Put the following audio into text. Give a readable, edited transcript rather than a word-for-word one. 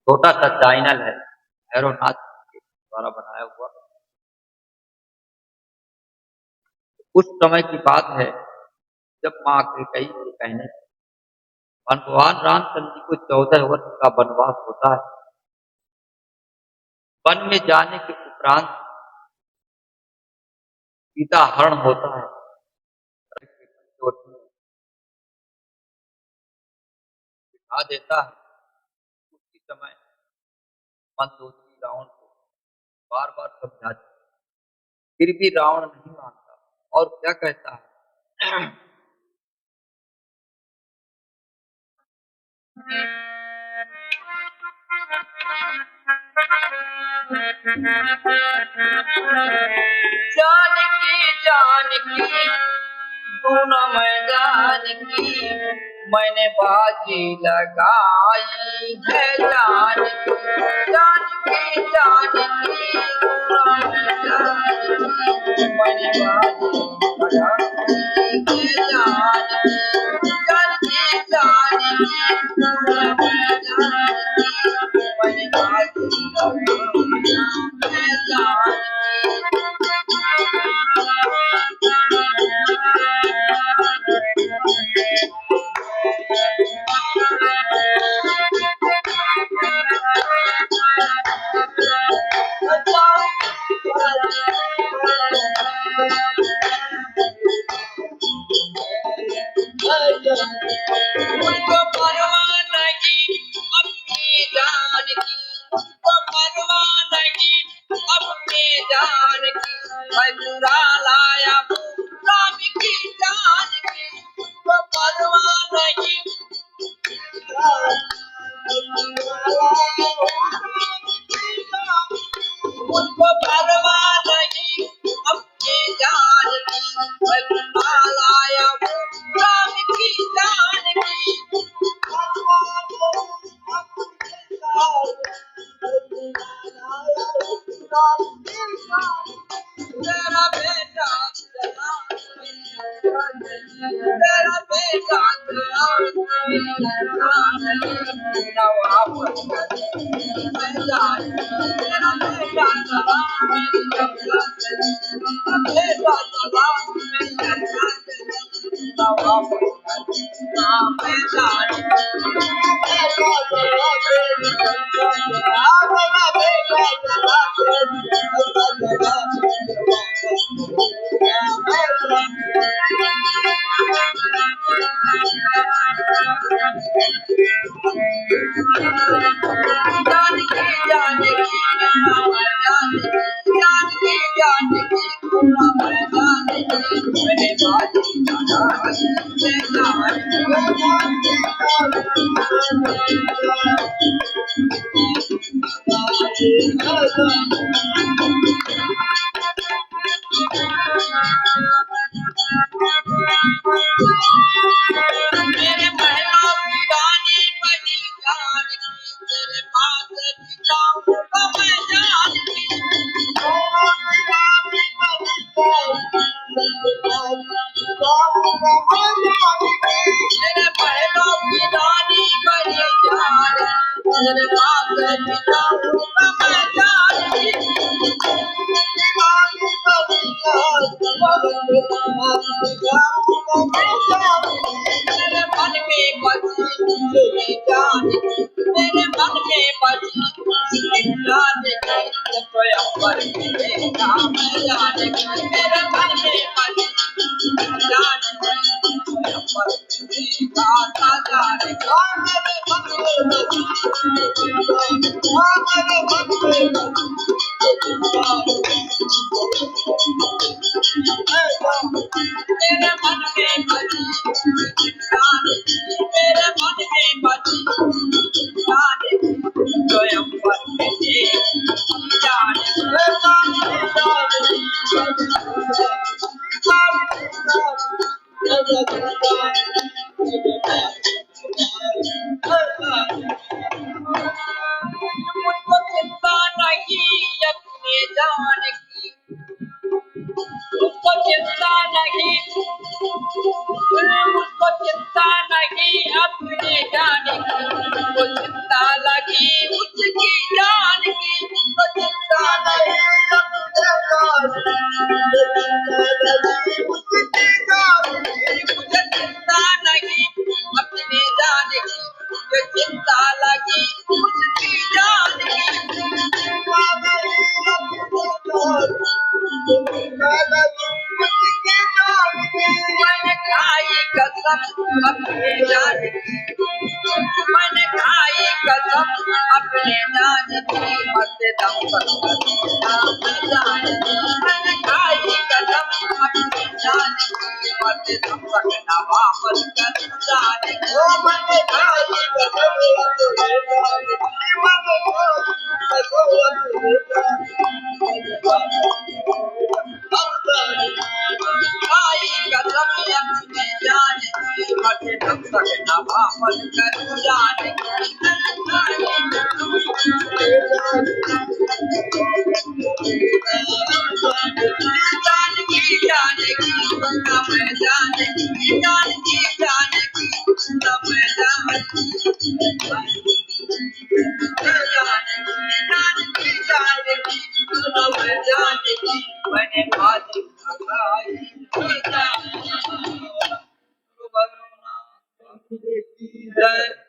छोटा सा चैनल है भैरवनाथ के द्वारा बनाया हुआ। उस समय की बात है जब माँ कैकेयी के कहने भगवान रामचंद्र जी को 14 वर्ष का वनवास होता है। वन में जाने के उपरांत सीता हरण होता है। दिखा देता है। उसी समय मंदोदरी रावण को बार बार समझाती, फिर भी रावण नहीं मानता और क्या कहता है जानकी तू न मैं जानकी मैंने बाजी लगाई है जानकी जानकी तू न मैं जानकी मैंने बाजी लगाई है जानकी जानकी तू न मैं जानकी मैंने बाजी लगाई है उनको परवाह नहीं अपनी जान की, उनको परवाह नहीं अपनी जान की, मैं चुरा लाया हूँ राम की जान की, उनको परवाह नहीं उनको परवाह नहीं अपनी जान की, मैं चुरा लाया हूँ राम की जान की। तेरा बेटा तेरा बेटा मेरे महलों की रानी बनी जानकी, तेरे पास जाऊंगा मैं जानकी। मेरे महलों की रानी बनी जानकी, तेरे पास जाऊंगा मैं जानकी। मेरे मन में बसी तेरी जानकी, मेरे मन में बसी तेरी जानकी, स्वयंवर मेरे नाम जानकी, मेरे मन में बसी जानकी, स्वयंवर मेरी गाथा जानकी। मेरे मन में बसी मेरे मन में बसी मेरे मन में बसी जानकी, स्वयंवर मेरी मुझको चिंता नहीं अपने जानकी, मुझको चिंता नहीं अपने जानकी, मुझको चिंता लगी उस चिंता लगी उसकी जान की मैंने खाई कसम अपने जान की मैंने खाई कसम अपने जान की मरते दम तक मैंने खाई कसम अपने जान की मरते दम तक ना वापस कर जाने को मैंने खाई कसम खाई कसम अपने जान की मरते दम तक ना वापस कर जाने जान की जाने की ना मैं जाने की जान की जाने की ना मैं जाने की जाने की ना मैं जाने की मैंने बाजी लगाई जय